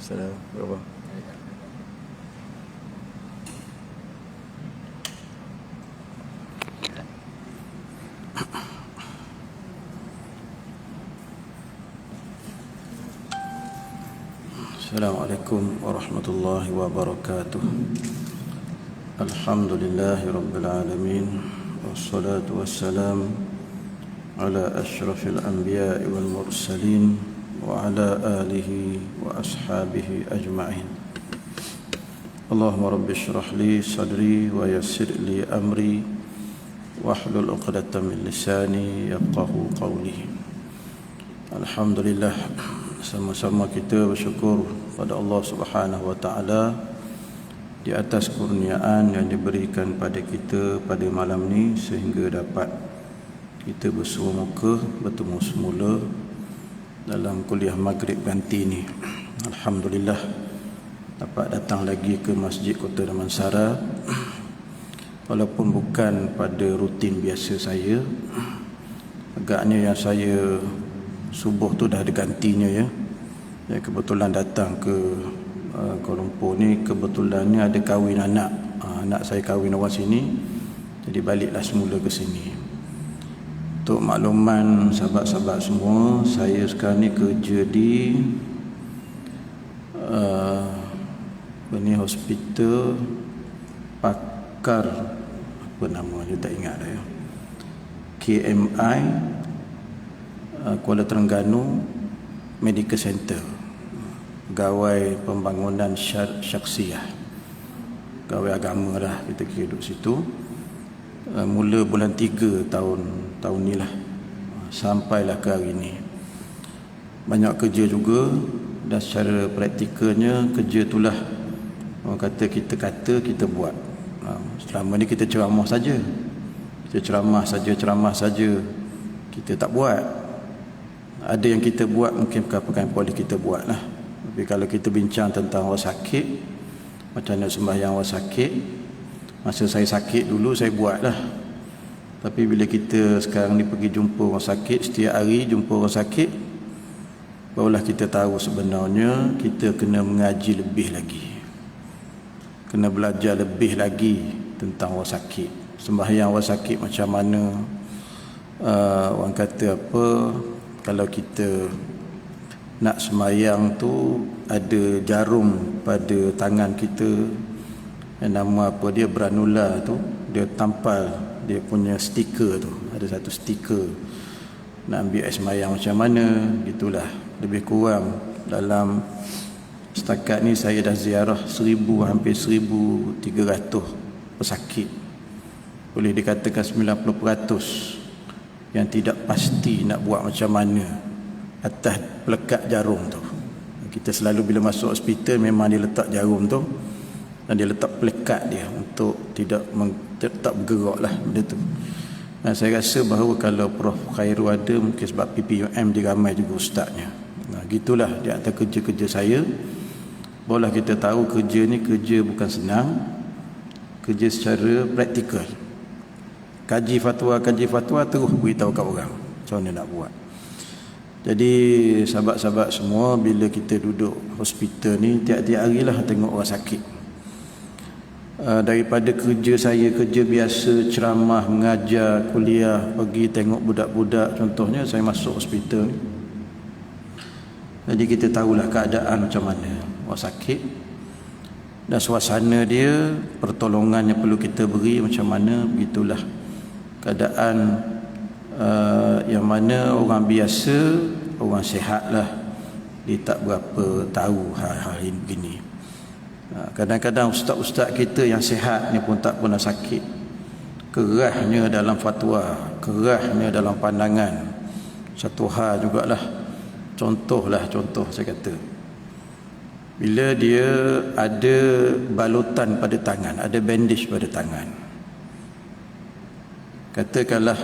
Salah berapa? Assalamualaikum warahmatullahi wabarakatuh. Alhamdulillahi rabbil alamin. Wassalatu wassalam ala asyrafil anbiya'i wal mursalin wa ala alihi wa ashabihi ajma'in. Allahumma rabbi shrah li sadri wa yassir li amri wahlul 'uqdatam min lisani yafqahu qawli. Alhamdulillah, sama-sama kita bersyukur pada Allah Subhanahu wa taala di atas kurniaan yang diberikan pada kita pada malam ni sehingga dapat kita bersua muka bertemu semula dalam kuliah maghrib ganti ni. Alhamdulillah dapat datang lagi ke Masjid Kota Damansara walaupun bukan pada rutin biasa saya. Agaknya yang saya subuh tu dah ada gantinya ya. Kebetulan datang ke Kuala Lumpur ni, kebetulannya ada kahwin anak. Anak saya kahwin orang sini, jadi baliklah semula ke sini. Untuk makluman sahabat-sahabat semua, saya sekarang ni kerja di hospital pakar, apa nama dia tak ingat dah ya, KMI Kuala Terengganu Medical Center, pegawai pembangunan syakhsiah, pegawai agama lah, kita kira duduk situ. Mula bulan 3 tahun ni lah, sampailah ke hari ni. Banyak kerja juga, dan secara praktikalnya kerja itulah orang kata kita buat. Selama ni kita ceramah saja, kita tak buat. Ada yang kita buat mungkin perkara-perkara yang boleh kita buat lah. Tapi kalau kita bincang tentang orang sakit, macam mana sembahyang orang sakit, masa saya sakit dulu saya buat lah. Tapi bila kita sekarang ni pergi jumpa orang sakit, setiap hari jumpa orang sakit, barulah kita tahu sebenarnya kita kena mengaji lebih lagi, kena belajar lebih lagi tentang orang sakit. Sembahyang orang sakit macam mana, orang kata apa, kalau kita nak sembahyang tu ada jarum pada tangan kita yang nama apa dia, branula tu, dia tampal dia punya stiker tu, ada satu stiker. Nak ambil air sembahyang macam mana, gitulah. Lebih kurang dalam setakat ni saya dah ziarah hampir 1,300 pesakit. Boleh dikatakan 90% yang tidak pasti nak buat macam mana atas pelekat jarum tu. Kita selalu bila masuk hospital memang dia letak jarum tu dan dia letak pelekat dia untuk tidak bergerak lah benda tu. Dan saya rasa bahawa kalau Prof Khairul ada, mungkin sebab PPUM dia ramai juga ustaznya. Gitulah di atas kerja-kerja saya. Barulah kita tahu kerja ni kerja bukan senang, kerja secara praktikal. Kaji fatwa terus beritahu kat orang macam mana nak buat. Jadi sahabat-sahabat semua, bila kita duduk hospital ni tiap-tiap harilah tengok orang sakit. Daripada kerja saya, kerja biasa, ceramah, mengajar, kuliah, pergi tengok budak-budak, contohnya saya masuk hospital ni, jadi kita tahulah keadaan macam mana orang sakit dan suasana dia, pertolongan yang perlu kita beri macam mana. Begitulah keadaan yang mana orang biasa, orang sihat lah, dia tak berapa tahu hal-hal ini begini. Kadang-kadang ustaz-ustaz kita yang sihat ni pun tak pernah sakit. Kerasnya dalam fatwa, kerasnya dalam pandangan. Satu hal jugalah, contoh saya kata, bila dia ada balutan pada tangan, ada bandage pada tangan, katakanlah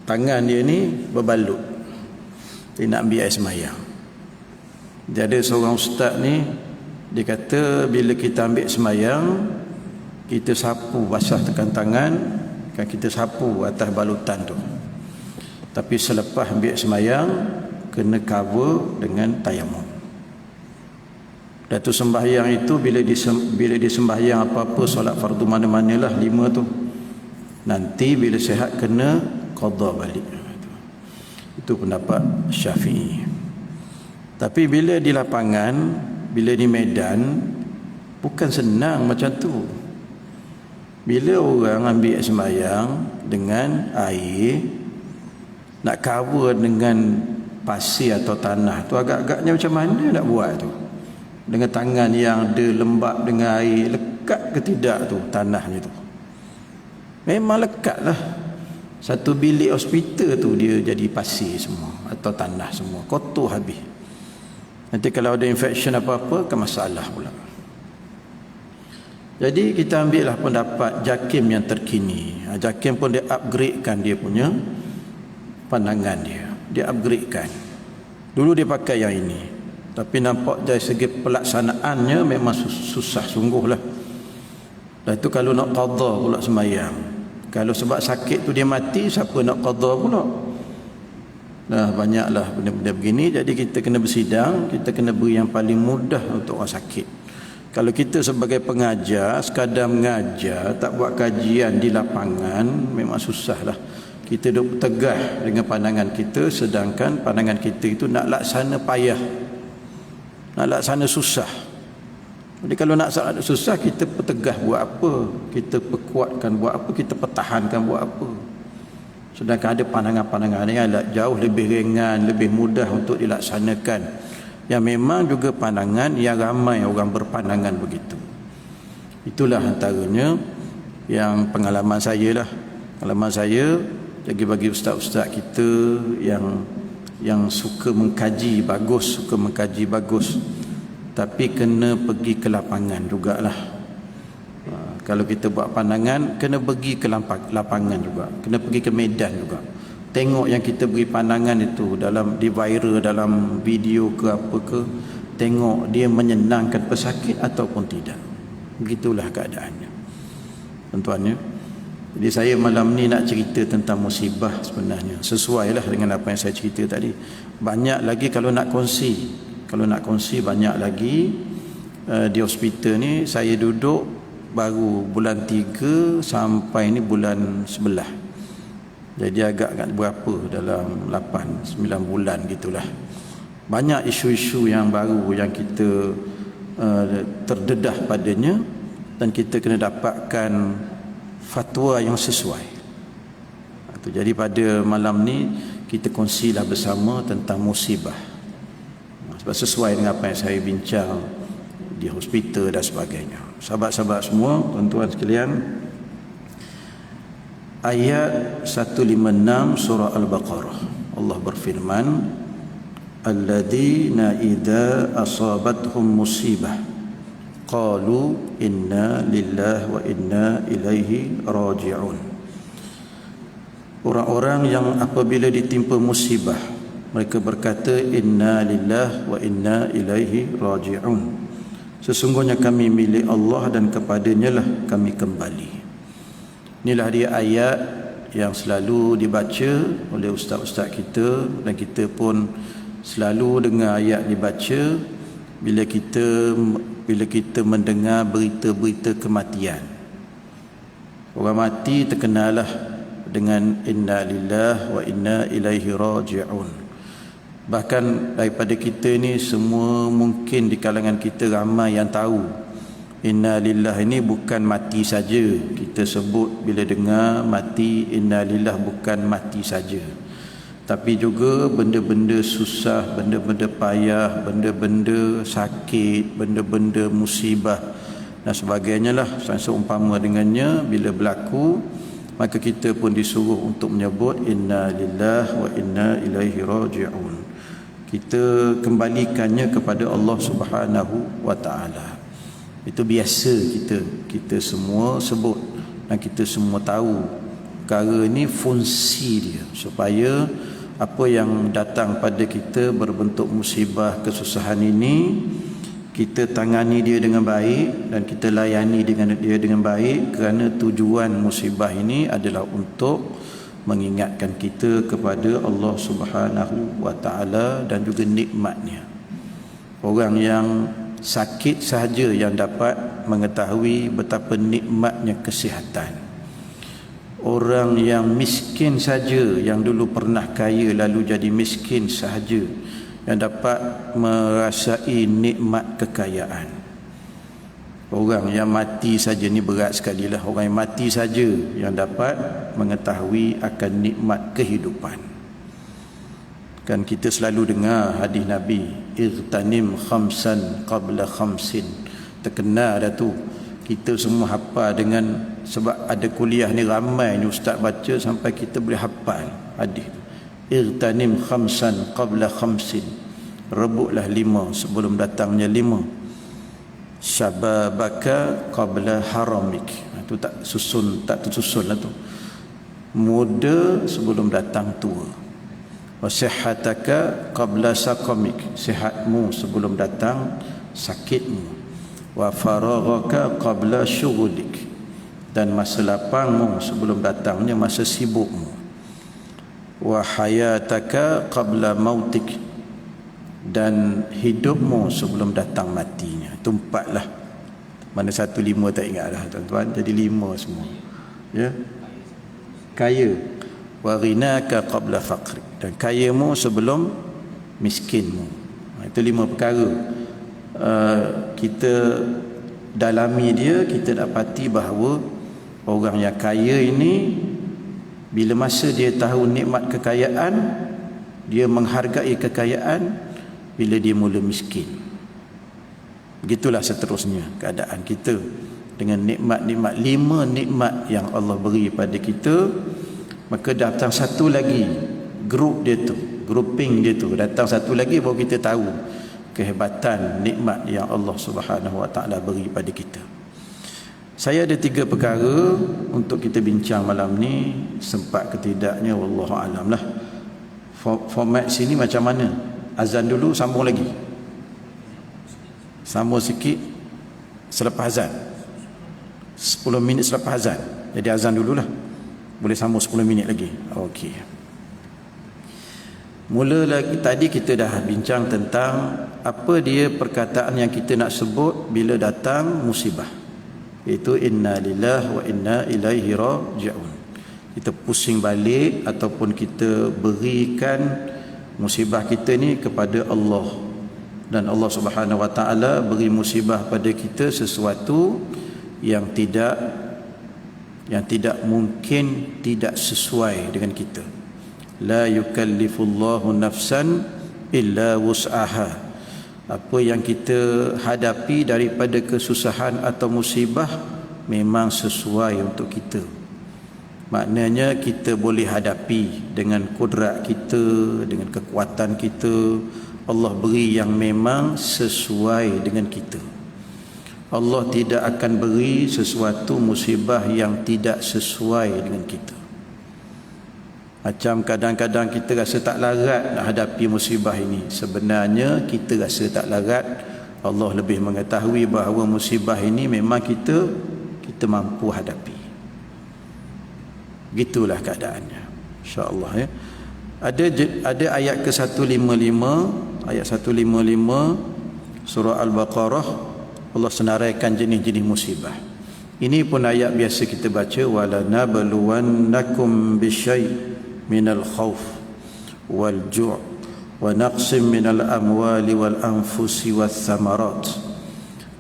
tangan dia ni berbalut, dia nak ambil air sembahyang. Dia ada seorang ustaz ni, dia kata bila kita ambil sembahyang, kita sapu, basah tekan tangan, kan kita sapu atas balutan tu. Tapi selepas ambil sembahyang kena cover dengan tayamum. Dan tu sembahyang itu bila disembahyang apa-apa solat fardu mana-manalah 5 tu, nanti bila sihat kena qada balik. Itu pendapat Syafi'i. Tapi bila di lapangan, bila di medan, bukan senang macam tu. Bila orang ambil sembahyang dengan air, nak cover dengan pasir atau tanah tu agak-agaknya macam mana nak buat tu? Dengan tangan yang ada lembab dengan air, lekat ke tidak tu tanahnya tu? Memang lekat lah. Satu bilik hospital tu dia jadi pasir semua atau tanah semua, kotor habis. Nanti kalau ada infection apa-apa kan masalah pula. Jadi kita ambil lah pendapat JAKIM yang terkini. JAKIM pun dia upgradekan dia punya pandangan dia. Dia upgradekan. Dulu dia pakai yang ini, tapi nampak dari segi pelaksanaannya memang susah sungguh lah. Dan itu kalau nak qada pula sembahyang, kalau sebab sakit tu dia mati, siapa nak qada pula? Nah, banyaklah benda-benda begini. Jadi kita kena bersidang, kita kena beri yang paling mudah untuk orang sakit. Kalau kita sebagai pengajar sekadar mengajar, tak buat kajian di lapangan, memang susahlah. Kita duduk tegah dengan pandangan kita, sedangkan pandangan kita itu nak laksana payah, nak laksana susah. Jadi kalau nak susah, kita pertegah buat apa, kita perkuatkan buat apa, kita pertahankan buat apa. Sedangkan ada pandangan-pandangan yang jauh lebih ringan, lebih mudah untuk dilaksanakan, yang memang juga pandangan yang ramai orang berpandangan begitu. Itulah antaranya yang pengalaman saya lah. Pengalaman saya bagi ustaz-ustaz kita yang suka mengkaji bagus, tapi kena pergi ke lapangan jugalah. Kalau kita buat pandangan, kena pergi ke lapangan juga, kena pergi ke medan juga. Tengok yang kita beri pandangan itu di viral, dalam video ke apa ke, tengok dia menyenangkan pesakit ataupun tidak. Begitulah keadaannya, tuan-tuan ya. Jadi saya malam ni nak cerita tentang musibah sebenarnya. Sesuai lah dengan apa yang saya cerita tadi. Banyak lagi kalau nak kongsi banyak lagi. Di hospital ni saya duduk baru bulan 3 sampai ni bulan 11. Jadi agak berapa, dalam 8-9 bulan gitulah. Banyak isu-isu yang baru yang kita terdedah padanya, dan kita kena dapatkan fatwa yang sesuai. Jadi pada malam ni kita kongsilah bersama tentang musibah, sebab sesuai dengan apa yang saya bincang di hospital dan sebagainya. Sahabat-sahabat semua, tuan-tuan sekalian, ayat 156 surah Al-Baqarah, Allah berfirman, alladzina idza asabathum musibah qalu inna lillahi wa inna ilaihi raji'un. Orang-orang yang apabila ditimpa musibah, mereka berkata inna lillahi wa inna ilaihi raji'un. Sesungguhnya kami milik Allah dan kepadanya lah kami kembali. Inilah dia ayat yang selalu dibaca oleh ustaz-ustaz kita, dan kita pun selalu dengar ayat dibaca bila kita mendengar berita-berita kematian. Orang mati terkenalah dengan inna lillahi wa inna ilaihi raji'un. Bahkan daripada kita ni semua, mungkin di kalangan kita ramai yang tahu inna lillahi ini bukan mati saja. Kita sebut bila dengar mati, inna lillahi bukan mati saja, tapi juga benda-benda susah, benda-benda payah, benda-benda sakit, benda-benda musibah dan sebagainya lah. Seumpama dengannya bila berlaku, maka kita pun disuruh untuk menyebut inna lillahi wa inna ilaihi raji'un. Kita kembalikannya kepada Allah Subhanahu wa taala. Itu biasa kita semua sebut, dan kita semua tahu perkara ni fungsi dia, supaya apa yang datang pada kita berbentuk musibah, kesusahan ini, kita tangani dia dengan baik dan kita layani dia dengan baik, kerana tujuan musibah ini adalah untuk mengingatkan kita kepada Allah Subhanahu wa taala dan juga nikmatnya. Orang yang sakit sahaja yang dapat mengetahui betapa nikmatnya kesihatan. Orang yang miskin saja, yang dulu pernah kaya lalu jadi miskin sahaja, yang dapat merasai nikmat kekayaan. Orang yang mati saja ni berat sekali lah. Orang yang mati saja yang dapat mengetahui akan nikmat kehidupan. Kan kita selalu dengar hadis Nabi, irtanim khamsan qabla khamsin. Terkenal dah tu. Kita semua hafal dengan, sebab ada kuliah ni ramai ni ustaz baca sampai kita boleh hafal hadis. Irtanim khamsan qabla khamsin. Rebutlah 5 sebelum datangnya 5. Syababaka qabla haramik. Itu tak tersusun lah tu. Muda sebelum datang tua. Wasihataka qabla saqamik. Sihatmu sebelum datang sakitmu. Wa faraghaka qabla syughlik. Dan masa lapangmu sebelum datangnya masa sibukmu. Wa hayataka qabla mautik. Dan hidupmu sebelum datang matinya. Itu 4 lah. Mana 1 5 tak ingat dah tuan-tuan. Jadi 5 semua. Ya. Kaya. Wa ghinaka qabla faqri. Dan kayamu sebelum miskinmu. Itu 5 perkara. Kita dalami dia, kita dapati bahawa orang yang kaya ini, bila masa dia tahu nikmat kekayaan, dia menghargai kekayaan. Bila dia mula miskin, begitulah seterusnya keadaan kita dengan nikmat-nikmat. 5 nikmat yang Allah beri pada kita. Maka datang satu lagi, grup dia tu, grouping dia tu, datang satu lagi baru kita tahu kehebatan nikmat yang Allah Subhanahu Wa Taala beri pada kita. Saya ada 3 perkara untuk kita bincang malam ni. Sempat ke tidaknya wallahu alam lah. Format sini macam mana? Azan dulu, sambung lagi. Sambung sikit selepas azan. 10 minit selepas azan. Jadi azan dululah. Boleh sambung 10 minit lagi. Okey. Mula lagi tadi kita dah bincang tentang apa dia perkataan yang kita nak sebut bila datang musibah. Iaitu inna lillahi wa inna ilaihi raji'un. Kita pusing balik ataupun kita berikan musibah kita ni kepada Allah, dan Allah Subhanahu Wa Taala beri musibah pada kita sesuatu yang tidak mungkin tidak sesuai dengan kita. La yukallifullahu nafsan illa wus'aha. Apa yang kita hadapi daripada kesusahan atau musibah memang sesuai untuk kita. Maknanya kita boleh hadapi dengan kudrat kita, dengan kekuatan kita. Allah beri yang memang sesuai dengan kita. Allah tidak akan beri sesuatu musibah yang tidak sesuai dengan kita. Macam kadang-kadang kita rasa tak larat nak hadapi musibah ini. Sebenarnya kita rasa tak larat. Allah lebih mengetahui bahawa musibah ini memang kita mampu hadapi. Gitulah keadaannya, insya-Allah ya. Ada ayat ke-155, ayat 155 surah Al-Baqarah. Allah senaraikan jenis-jenis musibah. Ini pun ayat biasa kita baca, wala nabluwannakum bisyai' minal khauf wal ju' wa naqsim minal amwali wal anfusi wath thamarat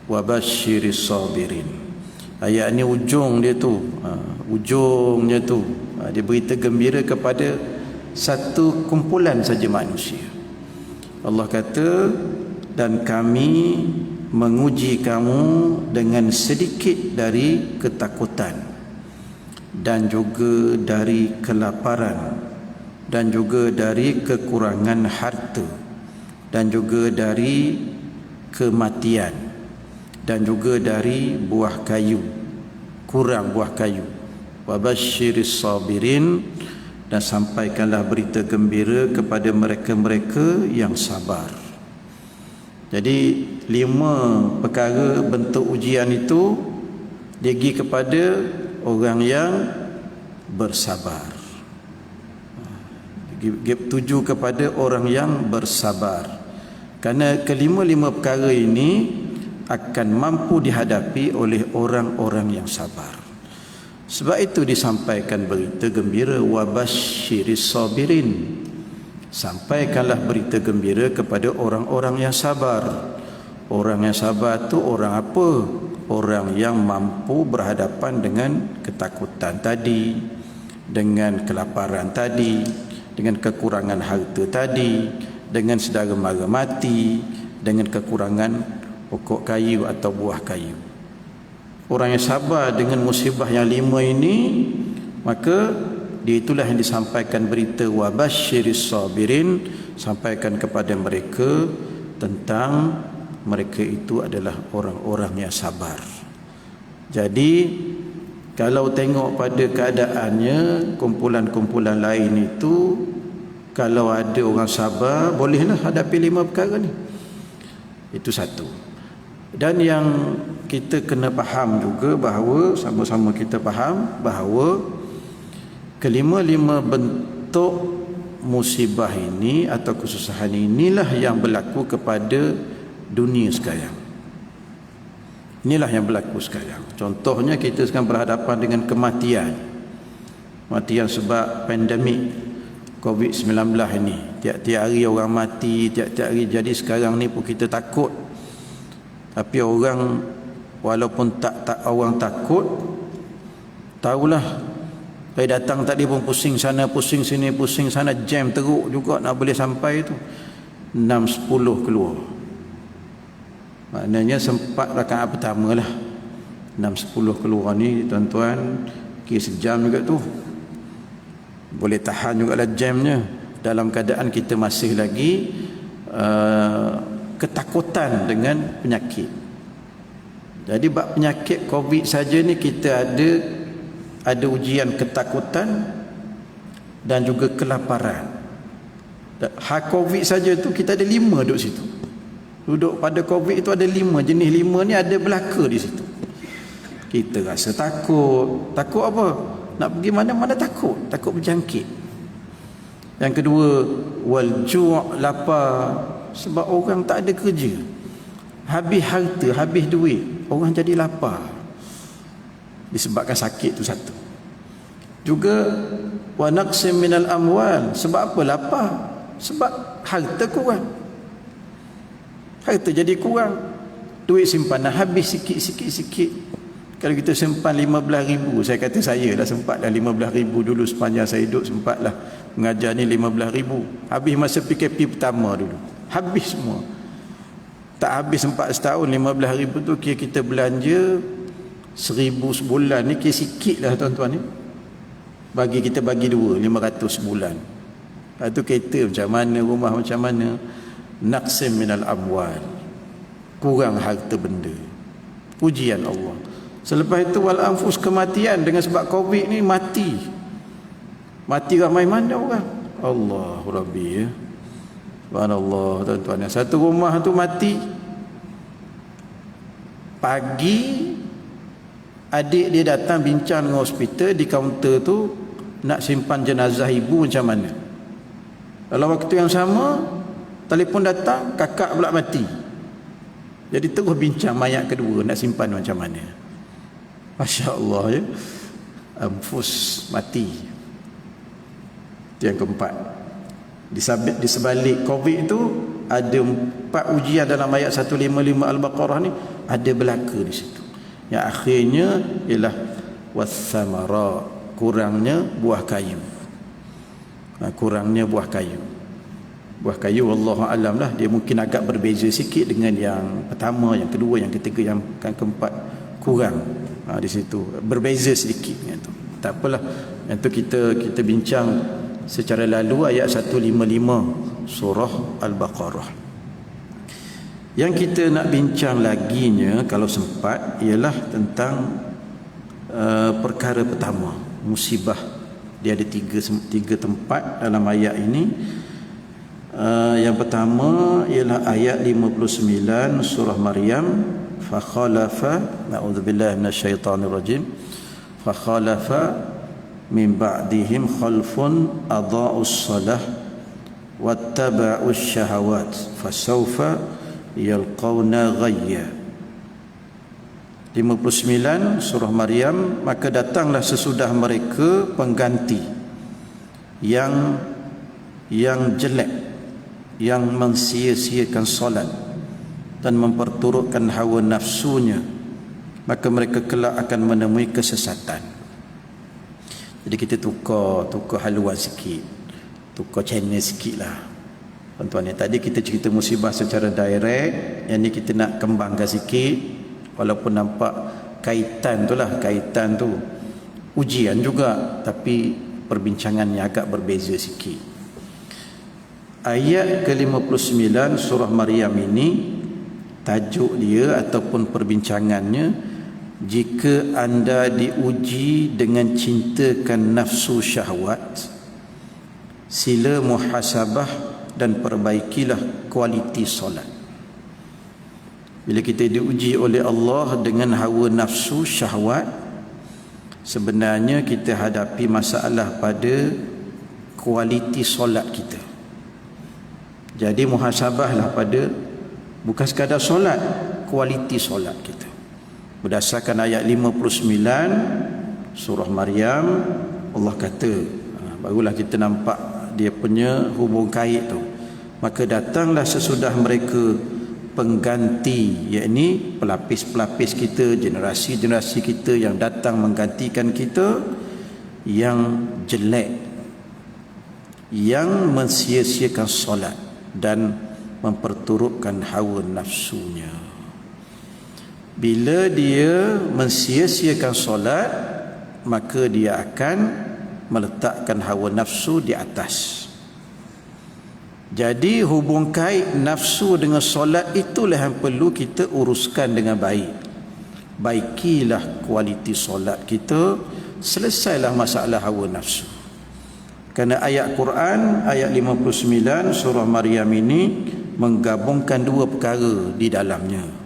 wa basyiris sabirin. Ayat ni ujung dia tu, ujungnya tu, dia berita gembira kepada satu kumpulan saja manusia. Allah kata, dan kami menguji kamu dengan sedikit dari ketakutan, dan juga dari kelaparan, dan juga dari kekurangan harta, dan juga dari kematian, dan juga dari buah kayu, kurang buah kayu. Wa basyiris sabirin, dan sampaikanlah berita gembira kepada mereka-mereka yang sabar. Jadi 5 perkara bentuk ujian itu digi kepada orang yang bersabar. Tuju kepada orang yang bersabar. Kerana kelima-lima perkara ini akan mampu dihadapi oleh orang-orang yang sabar. Sebab itu disampaikan berita gembira, wabasyiris sabirin. Sampaikanlah berita gembira kepada orang-orang yang sabar. Orang yang sabar tu orang apa? Orang yang mampu berhadapan dengan ketakutan tadi, dengan kelaparan tadi, dengan kekurangan harta tadi, dengan saudara mara mati, dengan kekurangan pokok kayu atau buah kayu. Orang yang sabar dengan musibah yang 5 ini, maka dia itulah yang disampaikan berita wabasyiris sabirin, sampaikan kepada mereka tentang mereka itu adalah orang-orang yang sabar. Jadi kalau tengok pada keadaannya, kumpulan-kumpulan lain itu, kalau ada orang sabar, bolehlah hadapi 5 perkara ni. Itu satu. Dan yang kita kena faham juga bahawa, sama-sama kita faham bahawa kelima-lima bentuk musibah ini atau kesusahan inilah yang berlaku kepada dunia sekarang. Inilah yang berlaku sekarang. Contohnya kita sekarang berhadapan dengan kematian. Kematian sebab pandemik COVID-19 ini. Tiap-tiap hari orang mati, tiap-tiap hari. Jadi sekarang ni pun kita takut. Tapi orang, walaupun tak orang takut, tahulah datang tadi pun pusing sana, pusing sini, pusing sana, jam teruk juga nak boleh sampai tu 6-10 keluar. Maknanya sempat rakaat pertama lah 6-10 keluar ni tuan-tuan, kira sejam juga tu. Boleh tahan juga lah jamnya, dalam keadaan kita masih lagi ketakutan dengan penyakit. Jadi bab penyakit COVID saja ni kita ada ujian ketakutan dan juga kelaparan. COVID saja tu kita ada 5 duduk situ. Duduk pada COVID itu ada 5 jenis, 5 ni ada belaka di situ. Kita rasa takut. Takut apa? Nak pergi mana-mana takut berjangkit. Yang kedua, wal ju', lapar. Sebab orang tak ada kerja, habis harta, habis duit, orang jadi lapar disebabkan sakit tu satu. Juga wa naqsim minal amwal. Sebab apa lapar? Sebab harta kurang, harta jadi kurang, duit simpanan habis sikit. Kalau kita simpan 15,000, saya kata saya dah sempatlah 15,000 dulu sepanjang saya hidup, sempatlah mengajar ni 15,000. Habis masa PKP pertama dulu, habis semua. Tak habis sempat setahun. 15,000 tu kira kita belanja 1,000 sebulan ni, kira sikit lah tuan-tuan ni. Bagi kita bagi 2, 500 sebulan. Lepas tu kereta macam mana, rumah macam mana. Naqsim minal amwal, kurang harta benda. Pujian Allah. Selepas itu wal anfus, kematian. Dengan sebab COVID ni mati ramai mana orang. Allahu Rabbi ya. Subhanallah tuan-tuan. Satu rumah tu mati. Pagi adik dia datang bincang dengan hospital di kaunter tu, nak simpan jenazah ibu macam mana. Dalam waktu yang sama telefon datang, kakak pula mati. Jadi terus bincang mayat kedua nak simpan macam mana. Masya Allah ya. Anfus mati. Itu yang keempat. Di sebalik COVID itu ada 4 ujian dalam ayat 155 Al-Baqarah ni, ada belaka di situ. Yang akhirnya ialah was-samara, kurangnya buah kayu. Kurangnya buah kayu. Buah kayu wallahu alam lah, dia mungkin agak berbeza sikit dengan yang pertama, yang kedua, yang ketiga, yang keempat kurang. Di situ berbeza sedikit dengan tu. Tak apalah. Yang tu kita bincang secara lalu ayat 155 surah Al-Baqarah. Yang kita nak bincang laginya kalau sempat ialah tentang perkara pertama, musibah. Dia ada tiga tempat dalam ayat ini. Yang pertama ialah ayat 59 surah Maryam, fa khalafa, na'udzubillahi minasyaitonir rajim, fa khalafa min ba'dihim khalfun adha'us salah wattaba'us syahawat fasawfa yalqawna ghayya. 59 surah Maryam, maka datanglah sesudah mereka pengganti yang jelek, yang mensia-siakan solat dan memperturutkan hawa nafsunya, maka mereka kelak akan menemui kesesatan. Jadi kita tukar haluan sikit, tukar channel sikit lah tuan-tuan. Tadi kita cerita musibah secara direct, yang ni kita nak kembangkan sikit. Walaupun nampak kaitan tu ujian juga, tapi perbincangannya agak berbeza sikit. Ayat ke-59 surah Maryam ini, tajuk dia ataupun perbincangannya, jika anda diuji dengan cintakan nafsu syahwat, sila muhasabah dan perbaikilah kualiti solat. Bila kita diuji oleh Allah dengan hawa nafsu syahwat, sebenarnya kita hadapi masalah pada kualiti solat kita. Jadi muhasabahlah pada bukan sekadar solat, kualiti solat kita. Berdasarkan ayat 59 surah Maryam, Allah kata, barulah kita nampak dia punya hubung kait tu. Maka datanglah sesudah mereka pengganti, yakni pelapis-pelapis kita, generasi-generasi kita yang datang menggantikan kita, yang jelek, yang mensia-siakan solat dan memperturutkan hawa nafsunya. Bila dia mensia-siakan solat, maka dia akan meletakkan hawa nafsu di atas. Jadi hubung kait nafsu dengan solat itulah yang perlu kita uruskan dengan baik. Baikilah kualiti solat kita, selesailah masalah hawa nafsu. Kerana ayat Quran, ayat 59 surah Maryam ini menggabungkan dua perkara di dalamnya.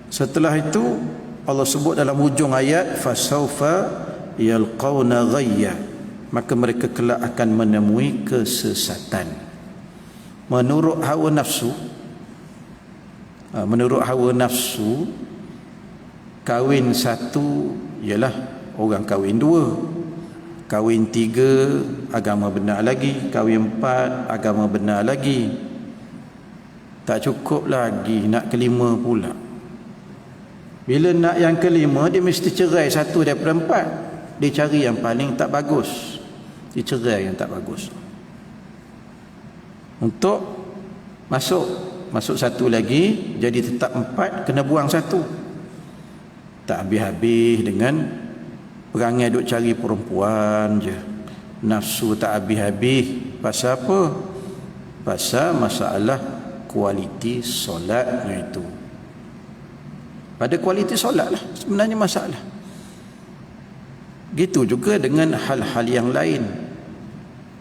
Setelah itu Allah sebut dalam hujung ayat, fasaufa yalqawna ghayya, maka mereka kelak akan menemui kesesatan. Menurut hawa nafsu, kahwin satu ialah orang kahwin dua, kahwin tiga agama benar lagi, kahwin empat agama benar lagi. Tak cukup lagi, nak kelima pula. Bila nak yang kelima, dia mesti cerai satu daripada empat. Dia cari yang paling tak bagus, dia cerai yang tak bagus untuk masuk satu lagi, jadi tetap empat, kena buang satu. Tak habis-habis dengan perangai duk cari perempuan je. Nafsu tak habis-habis. Pasal apa? Pasal masalah kualiti solatnya itu. Pada kualiti solat lah sebenarnya masalah. Gitu juga dengan hal-hal yang lain.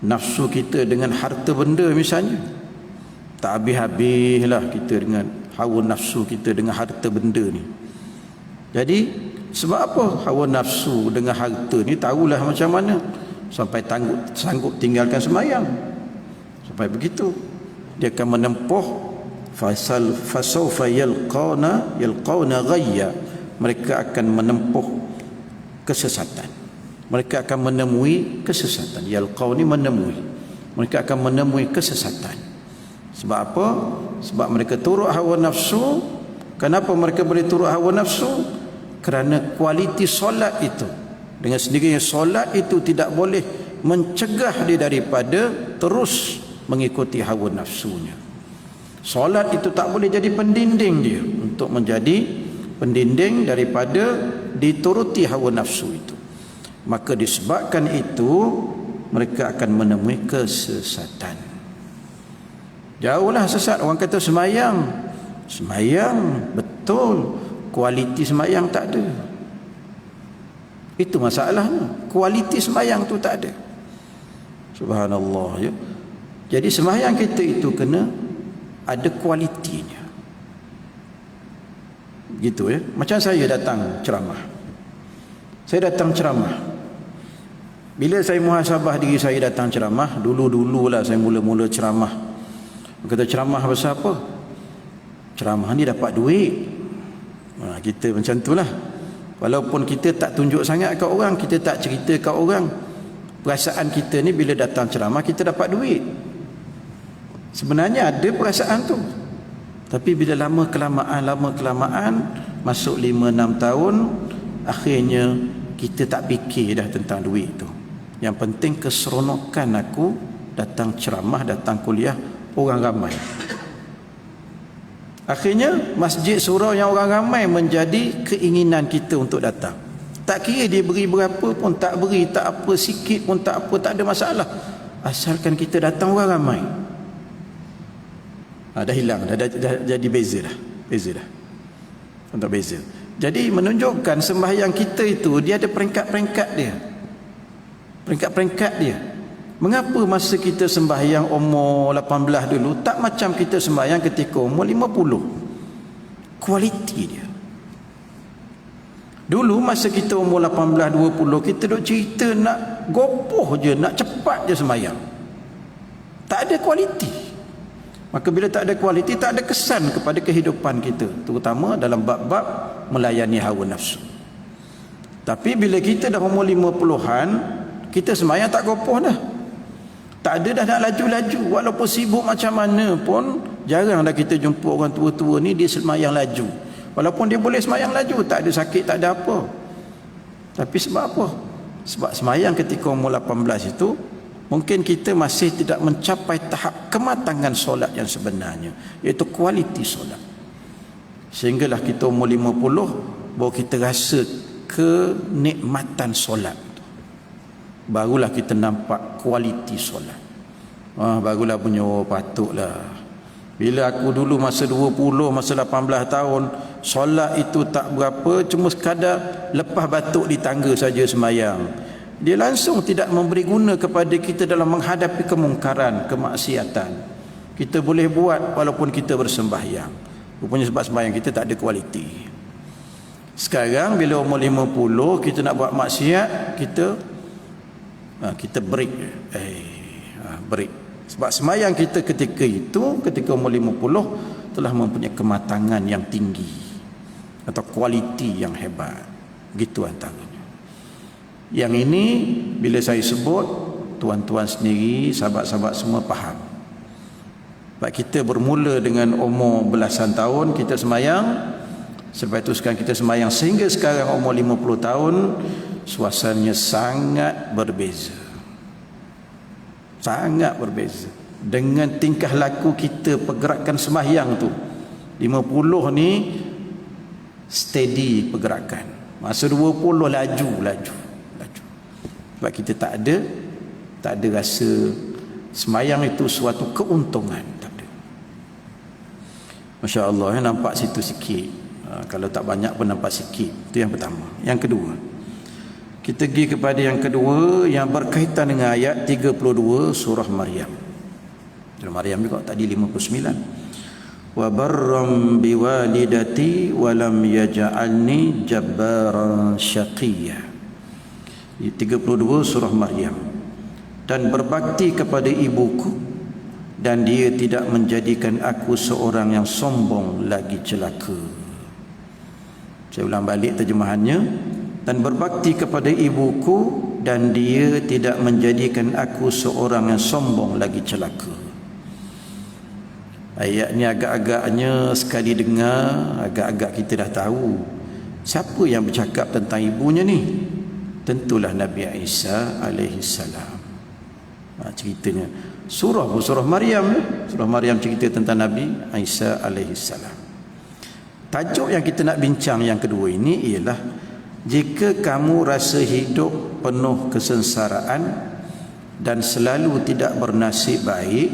Nafsu kita dengan harta benda misalnya, tak habis-habis lah kita dengan hawa nafsu kita dengan harta benda ni. Jadi sebab apa hawa nafsu dengan harta ni, tahulah macam mana, sampai sanggup tinggalkan sembahyang. Sampai begitu dia akan menempuh fasawfa yalqawna ghayya, mereka akan menempuh kesesatan. Mereka akan menemui kesesatan. Yalqaw ni menemui. Mereka akan menemui kesesatan. Sebab apa? Sebab mereka turut hawa nafsu. Kenapa mereka boleh turut hawa nafsu? Kerana kualiti solat itu, dengan sendirinya solat itu tidak boleh mencegah dia daripada terus mengikuti hawa nafsunya. Solat itu tak boleh jadi pendinding dia untuk menjadi pendinding daripada dituruti hawa nafsu itu. Maka disebabkan itu mereka akan menemui kesesatan. Jauhlah sesat. Orang kata semayang betul, kualiti semayang tak ada. Itu masalahnya, kualiti semayang tu tak ada. Subhanallah ya. Jadi semayang kita itu kena ada kualitinya. Gitu ya. Macam saya datang ceramah. Bila saya muhasabah diri saya datang ceramah, dulu-dululah saya mula-mula ceramah. Kata ceramah pasal apa? ceramah ni dapat duit. Kita macam itulah. Walaupun kita tak tunjuk sangat kat orang, kita tak cerita kat orang, perasaan kita ni bila datang ceramah kita dapat duit. Sebenarnya ada perasaan tu. Tapi bila lama kelamaan masuk 5-6 tahun, akhirnya kita tak fikir dah tentang duit tu. Yang penting keseronokan aku datang ceramah, datang kuliah, orang ramai. Akhirnya masjid surau yang orang ramai menjadi keinginan kita untuk datang. Tak kira dia beri berapa pun, tak beri, tak apa, sikit pun tak apa, tak ada masalah. Asalkan kita datang orang ramai. Dah hilang, dah jadi beza dah. Beza dah. Untuk beza. Jadi menunjukkan sembahyang kita itu dia ada peringkat-peringkat dia. Peringkat-peringkat dia. Mengapa masa kita sembahyang umur 18 dulu tak macam kita sembahyang ketika umur 50? Kualiti dia. Dulu masa kita umur 18 20 kita duk cerita nak gopoh je, nak cepat je sembahyang. Tak ada kualiti. Maka bila tak ada kualiti, tak ada kesan kepada kehidupan kita, terutama dalam bab-bab melayani hawa nafsu. Tapi bila kita dah umur 50-an, kita sembahyang tak gopoh dah. Tak ada dah nak laju-laju. Walaupun sibuk macam mana pun, jarang dah kita jumpa orang tua-tua ni dia sembahyang laju. Walaupun dia boleh sembahyang laju, tak ada sakit, tak ada apa. Tapi sebab apa? Sebab sembahyang ketika umur 18 itu, mungkin kita masih tidak mencapai tahap kematangan solat yang sebenarnya, iaitu kualiti solat. Sehinggalah kita umur 50, baru kita rasa kenikmatan solat. Barulah kita nampak kualiti solat. Barulah punya, patutlah. Bila aku dulu masa 20, masa 18 tahun, solat itu tak berapa, cuma sekadar lepas batuk di tangga saja sembahyang. Dia langsung tidak memberi guna kepada kita dalam menghadapi kemungkaran, kemaksiatan. Kita boleh buat walaupun kita bersembahyang. Rupanya sebab sembahyang kita tak ada kualiti. Sekarang bila umur 50 kita nak buat maksiat, kita break. Break. Sebab sembahyang kita ketika itu, ketika umur 50 telah mempunyai kematangan yang tinggi atau kualiti yang hebat. Gitu antaranya. Yang ini bila saya sebut, tuan-tuan sendiri, sahabat-sahabat semua faham. Sebab kita bermula dengan umur belasan tahun kita sembahyang, sampai itu sekarang kita sembahyang sehingga sekarang umur 50 tahun, suasananya sangat berbeza. Sangat berbeza dengan tingkah laku kita, pergerakan sembahyang tu. 50 ni steady pergerakan. Masa 20 laju. Sebab kita tak ada rasa sembahyang itu suatu keuntungan, tak ada. Masya Allah, nampak situ sikit. Kalau tak banyak pun nampak sikit. Itu yang pertama. Yang kedua, kita pergi kepada yang kedua yang berkaitan dengan ayat 32 surah Maryam. Surah Maryam juga tadi 59. Wa barram biwalidati wa lam yaj'alni jabbaran syaqiyya. 32 surah Maryam. Dan berbakti kepada ibuku dan dia tidak menjadikan aku seorang yang sombong lagi celaka. Saya ulang balik terjemahannya. Dan berbakti kepada ibuku dan dia tidak menjadikan aku seorang yang sombong lagi celaka. Ayat ni agak-agaknya sekali dengar, agak-agak kita dah tahu siapa yang bercakap tentang ibunya ni. Tentulah Nabi Isa alaihi salam. Ceritanya surah Maryam. Surah Maryam cerita tentang Nabi Isa alaihi salam. Tajuk yang kita nak bincang yang kedua ini ialah, jika kamu rasa hidup penuh kesengsaraan dan selalu tidak bernasib baik,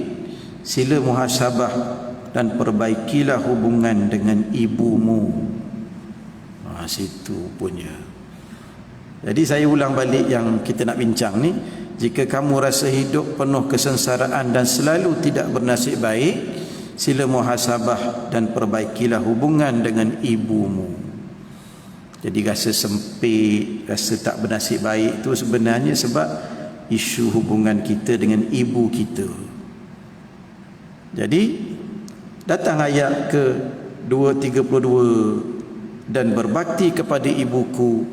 sila muhasabah dan perbaikilah hubungan dengan ibumu. Situ punya. Jadi saya ulang balik yang kita nak bincang ni. Jika kamu rasa hidup penuh kesengsaraan dan selalu tidak bernasib baik, sila muhasabah dan perbaikilah hubungan dengan ibumu. Jadi rasa sempit, rasa tak bernasib baik itu sebenarnya sebab isu hubungan kita dengan ibu kita. Jadi datang ayat ke 2:32, dan berbakti kepada ibuku,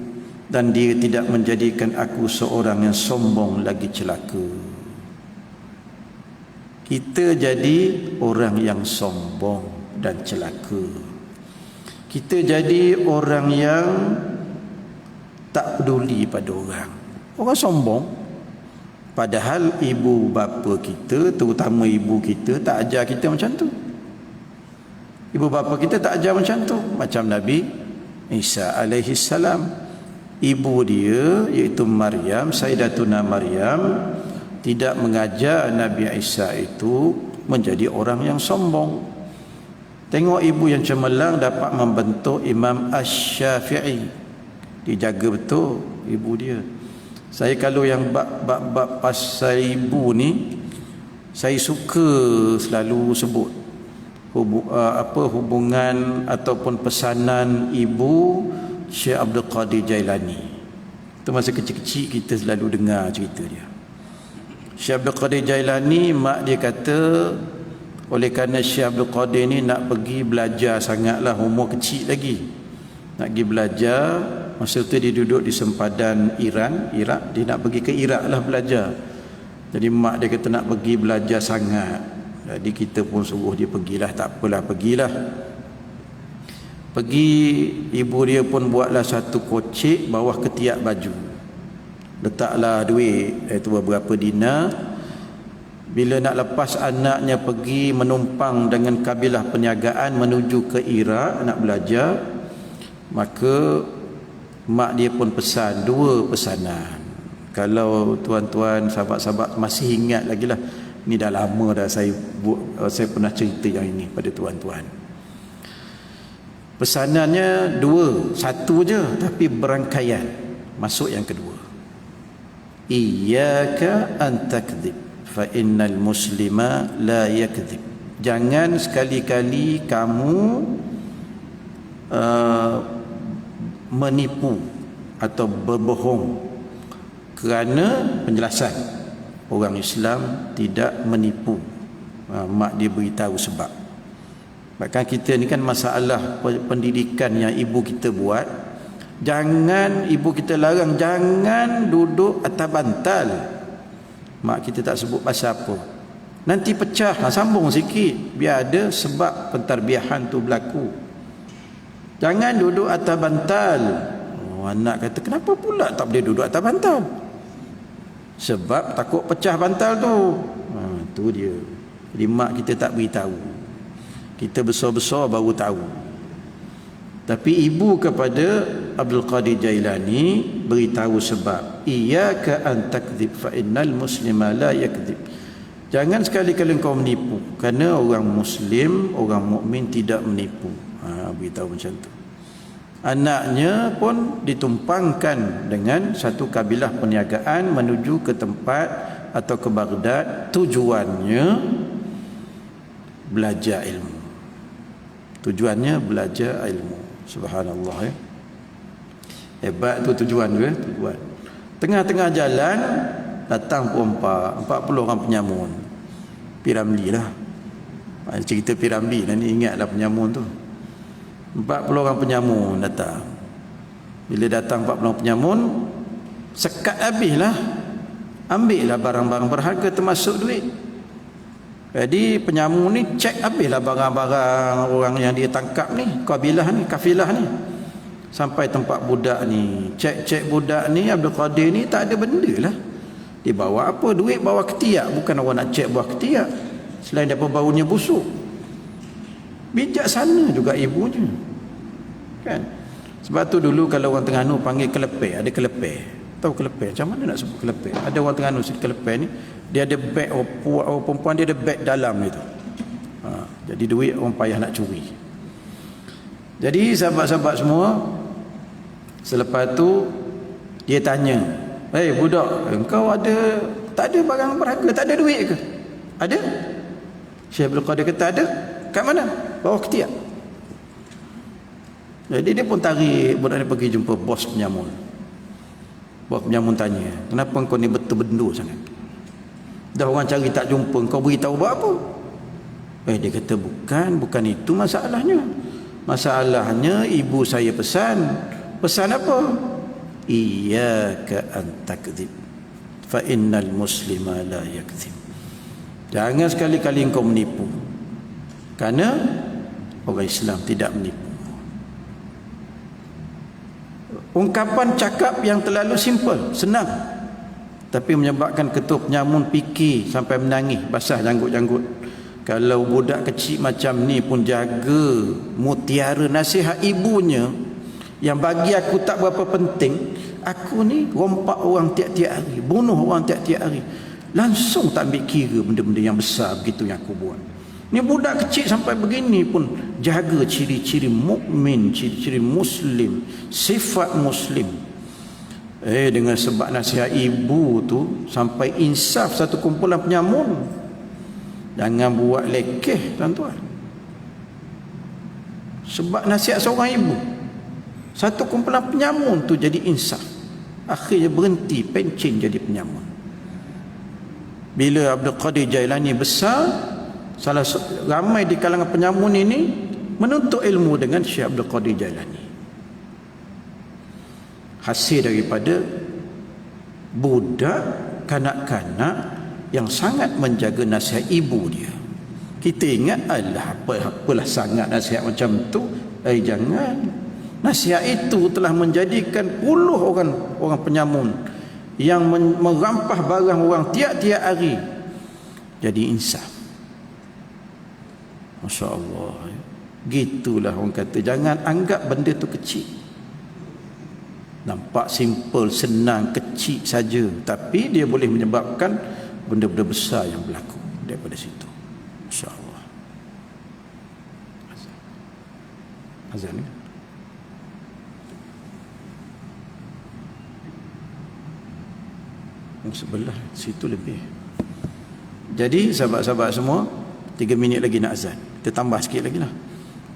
dan dia tidak menjadikan aku seorang yang sombong lagi celaka. Kita jadi orang yang sombong dan celaka. Kita jadi orang yang tak peduli pada orang. Orang sombong. Padahal ibu bapa kita, terutama ibu kita, tak ajar kita macam tu. Ibu bapa kita tak ajar macam tu. Macam Nabi Isa alaihi salam, ibu dia iaitu Maryam, Sayyidatuna Maryam, tidak mengajar Nabi Isa itu menjadi orang yang sombong. Tengok ibu yang cemerlang dapat membentuk Imam Asy-Syafi'i. Dijaga betul ibu dia. Saya kalau yang bab pasal ibu ni, saya suka selalu sebut hubungan ataupun pesanan ibu Syekh Abdul Qadir Jailani. Itu masa kecil-kecil kita selalu dengar cerita dia. Syekh Abdul Qadir Jailani, mak dia kata, oleh kerana Syekh Abdul Qadir ni nak pergi belajar sangatlah, umur kecil lagi, nak pergi belajar. Masa tu dia duduk di sempadan Iraq, dia nak pergi ke Iraq lah belajar. Jadi mak dia kata nak pergi belajar sangat. Jadi kita pun suruh dia pergilah, tak apalah, pergilah. Pergi, ibu dia pun buatlah satu kocik bawah ketiak baju. Letaklah duit, itu beberapa dinar. Bila nak lepas anaknya pergi menumpang dengan kabilah perniagaan menuju ke Iraq nak belajar, maka mak dia pun pesan dua pesanan. Kalau tuan-tuan, sahabat-sahabat masih ingat lagi lah, ni dah lama dah saya pernah cerita yang ini pada tuan-tuan. Pesanannya dua, satu je tapi berangkaian. Masuk yang kedua. Iyyaka an takdzib fa innal muslima la yakdzib. Jangan sekali-kali kamu menipu atau berbohong, kerana penjelasan orang Islam tidak menipu. Mak dia beritahu sebab. Bahkan kita ni kan masalah pendidikan yang ibu kita buat. Jangan, ibu kita larang jangan duduk atas bantal. Mak kita tak sebut pasal apa, nanti pecah. Sambung sikit biar ada sebab pentarbiahan tu berlaku. Jangan duduk atas bantal. Anak kata, kenapa pula tak boleh duduk atas bantal? Sebab takut pecah bantal tu. Tu dia. Jadi mak kita tak beritahu. Kita besar-besar baru tahu. Tapi ibu kepada Abdul Qadir Jailani beritahu sebab. Iyyaka an takdzib fa innal muslima la yakdzib. Jangan sekali-kali kau menipu, kerana orang Muslim, orang mukmin tidak menipu. Beritahu macam tu. Anaknya pun ditumpangkan dengan satu kabilah perniagaan menuju ke tempat atau ke Baghdad. Tujuannya belajar ilmu. Tujuannya belajar ilmu. Subhanallah ya. Hebat tu tujuan tu ya. Tujuan. Tengah-tengah jalan datang perempuan 40 orang penyamun. Piramli lah. Cerita Piramli lah ni, ingatlah penyamun tu. 40 orang penyamun datang. Bila datang 40 orang penyamun, sekat habislah. Ambillah barang-barang berharga termasuk duit. Jadi penyamun ni cek habislah barang-barang orang yang dia tangkap ni, kabilah ni, kafilah ni. Sampai tempat budak ni, cek-cek budak ni, Abdul Qadir ni tak ada benda lah. Dia bawa apa? Duit bawa ketiak. Bukan orang nak cek buah ketiak. Selain daripada baunya busuk. Bijaksana juga ibunya. Kan? Sebab tu dulu kalau orang Terengganu panggil kelepek, ada kelepek. Tahu kelepek? Macam mana nak sebut kelepek? Ada orang Terengganu si kelepek ni, dia ada beg, orang perempuan dia ada beg dalam itu. Jadi duit orang payah nak curi. Jadi sahabat-sahabat semua, selepas tu dia tanya, "Hei budak, engkau ada tak ada barang berharga, tak ada duit ke?" "Ada." Syekh Abdul Qadir kata, "Ada." "Kat mana?" "Bawah ketiak." Jadi dia pun tarik budak ni pergi jumpa bos penyamun. Bos penyamun tanya, "Kenapa kau ni betul bendur sangat? Dah orang cari tak jumpa, kau beritahu buat apa?" Dia kata, bukan itu masalahnya. Masalahnya ibu saya pesan apa? Iyyaka an takdzib fa innal muslima la yakdzib. Jangan sekali-kali engkau menipu, kerana orang Islam tidak menipu. Ungkapan cakap yang terlalu simple, senang, tapi menyebabkan ketua penyamun fikir sampai menangis, basah janggut-janggut. Kalau budak kecil macam ni pun jaga mutiara nasihat ibunya yang bagi aku tak berapa penting, aku ni rompak orang tiap-tiap hari, bunuh orang tiap-tiap hari, langsung tak ambil kira benda-benda yang besar begitu yang aku buat. Ni budak kecil sampai begini pun jaga ciri-ciri mukmin, ciri-ciri muslim, sifat muslim. Dengan sebab nasihat ibu tu sampai insaf satu kumpulan penyamun. Jangan buat lekeh, tuan-tuan. Sebab nasihat seorang ibu, satu kumpulan penyamun tu jadi insaf. Akhirnya berhenti pencin jadi penyamun. Bila Abdul Qadir Jailani besar, ramai di kalangan penyamun ini menuntut ilmu dengan Syekh Abdul Qadir Jailani. Hasil daripada budak kanak-kanak yang sangat menjaga nasihat ibu dia. Kita ingat, alah apalah sangat nasihat macam tu. Jangan. Nasihat itu telah menjadikan puluh orang penyamun yang merampah barang orang tiap-tiap hari jadi insaf. Masya Allah. Gitulah orang kata, jangan anggap benda tu kecil. Nampak simple, senang, kecil saja, tapi dia boleh menyebabkan benda-benda besar yang berlaku daripada situ. Masya Allah. Azan ni. Sebelah situ lebih. Jadi sahabat-sahabat semua, 3 minit lagi nak azan. Kita tambah sikit lagi lah.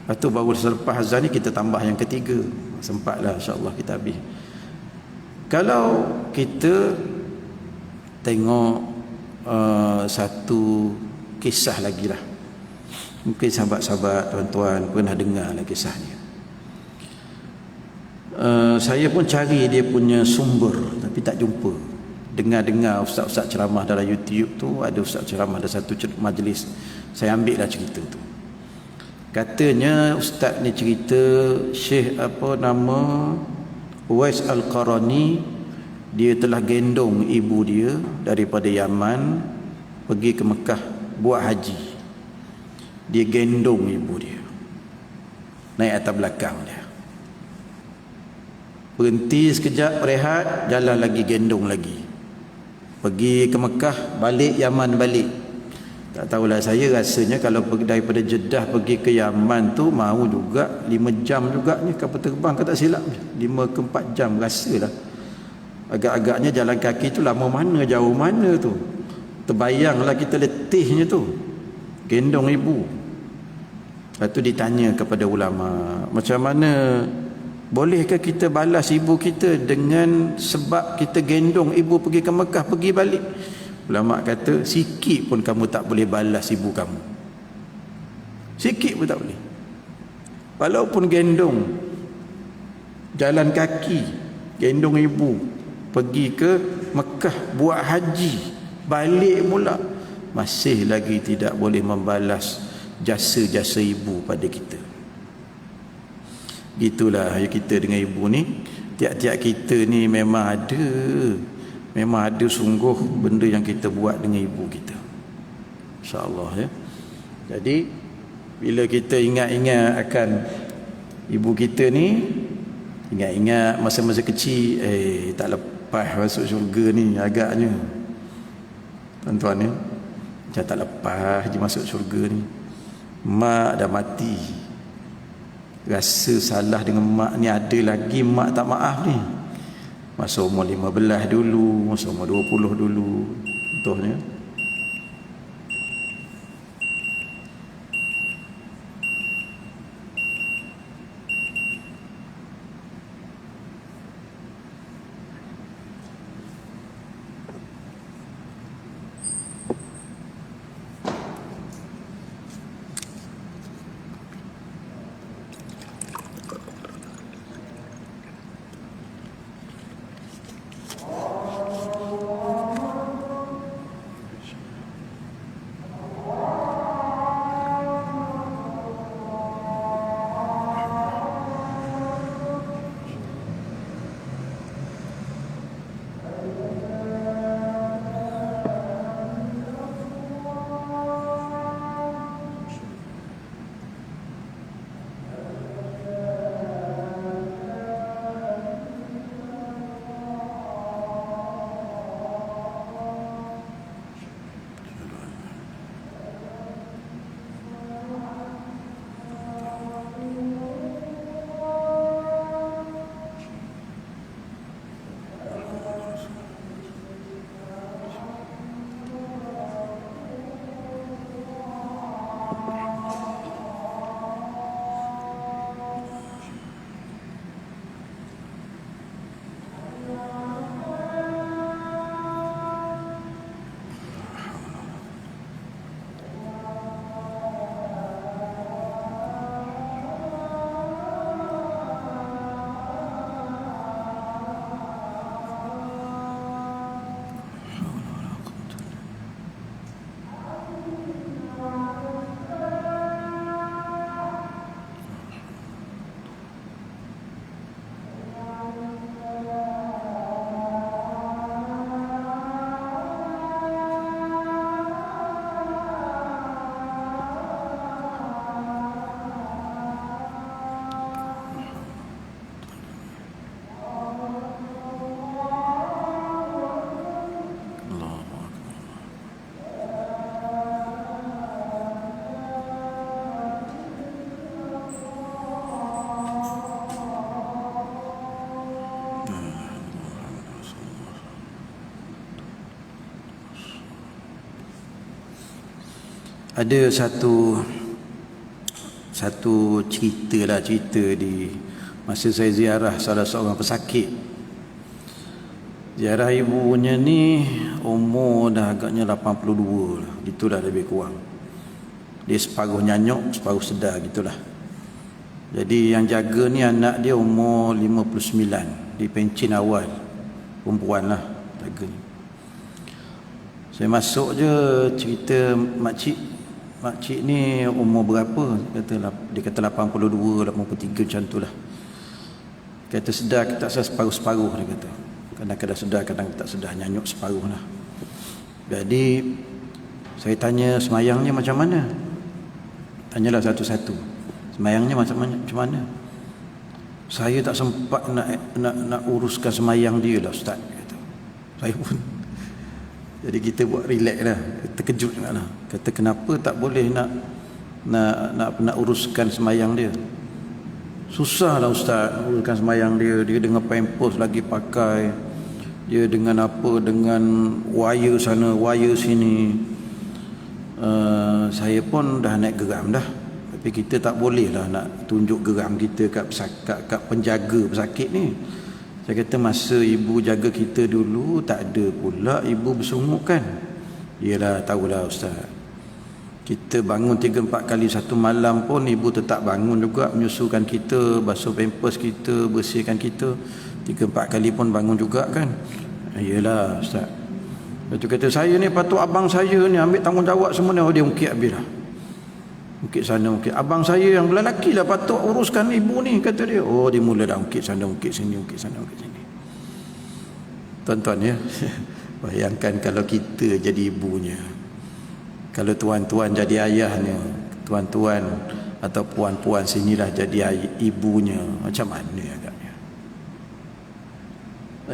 Lepas tu baru selepas azan ni kita tambah yang ketiga. Sempatlah insya-Allah kita habis. Kalau kita tengok satu kisah lagi lah, mungkin sahabat-sahabat tuan-tuan pernah dengar lah kisah ni. Saya pun cari dia punya sumber tapi tak jumpa. Dengar-dengar ustaz-ustaz ceramah dalam YouTube tu, ada ustaz ceramah, ada satu majlis, saya ambil lah cerita tu. Katanya ustaz ni cerita Syekh apa nama Uwais Al-Qarani, dia telah gendong ibu dia daripada Yaman pergi ke Mekah buat haji. Dia gendong ibu dia, naik atas belakang dia, berhenti sekejap berehat, jalan lagi, gendong lagi, pergi ke Mekah, balik Yaman balik. Tak tahulah, saya rasanya kalau daripada Jeddah pergi ke Yaman tu mau juga 5 jam juga ni kapal terbang, kata silap 5 ke 4 jam rasalah. Agak-agaknya jalan kaki tu lama mana, jauh mana tu. Terbayanglah kita letihnya tu, gendong ibu. Lepas tu ditanya kepada ulama, macam mana, bolehkah kita balas ibu kita dengan sebab kita gendong ibu pergi ke Mekah, pergi balik? Ulama kata, sikit pun kamu tak boleh balas ibu kamu. Sikit pun tak boleh. Walaupun gendong, jalan kaki, gendong ibu pergi ke Mekah buat haji, balik pula, masih lagi tidak boleh membalas jasa-jasa ibu pada kita. Gitulah kita dengan ibu ni. Tiap-tiap kita ni memang ada sungguh benda yang kita buat dengan ibu kita, insya-Allah ya. Jadi bila kita ingat-ingat akan ibu kita ni, ingat-ingat masa-masa kecil, tak lepas masuk syurga ni agaknya, tuan-tuan ya. Macam tak lepas je masuk syurga ni. Mak dah mati, rasa salah dengan mak ni ada lagi, mak tak maaf ni. Masa umur 15 dulu, masa umur 20 dulu, contohnya. Ada satu cerita di masa saya ziarah salah seorang pesakit. Ziarah ibunya ni umur dah agaknya 82 lah. Itulah lebih kurang. Dia separuh nyanyuk, separuh sedar gitulah. Jadi yang jaga ni anak dia umur 59. Di pencen awal. Perempuan lah jaga ni. Saya masuk je cerita makcik ni umur berapa? Dia kata 82, 83 macam tu lah. Kata sedar, tak sedar separuh-separuh dia kata. Kadang-kadang sedar, kadang tak sedar, nyanyuk separuh lah. Jadi saya tanya semayangnya macam mana? Tanyalah satu-satu. Semayangnya macam mana? Saya tak sempat nak uruskan semayang dia lah Ustaz, kata. Saya pun. Jadi kita buat relax lah. Terkejut juga lah. Kata kenapa tak boleh nak uruskan semayang dia? Susah lah Ustaz uruskan semayang dia. Dia dengan pampers lagi pakai. Dia dengan wire sana, wire sini. Saya pun dah naik geram dah. Tapi kita tak boleh lah nak tunjuk geram kita kat penjaga pesakit ni. Saya kata masa ibu jaga kita dulu tak ada pula ibu bersunguk kan. Yelah, tahulah Ustaz. Kita bangun 3-4 kali satu malam pun ibu tetap bangun juga menyusukan kita, basuh pampers kita, bersihkan kita. 3-4 kali pun bangun juga kan. Yelah Ustaz. Lepas tu kata saya ni patut abang saya ni ambil tanggungjawab semua ni. Oh, dia ungkit habis lah. Ungkit sana, ungkit. Abang saya yang lelaki lah patut uruskan ibu ni, kata dia. Oh, dia mula dah ungkit sana, ungkit sini, ungkit sana, ungkit sini. Tuan-tuan ya. Bayangkan kalau kita jadi ibunya. Kalau tuan-tuan jadi ayahnya, tuan-tuan atau puan-puan sinilah jadi ibunya, macam mana agaknya?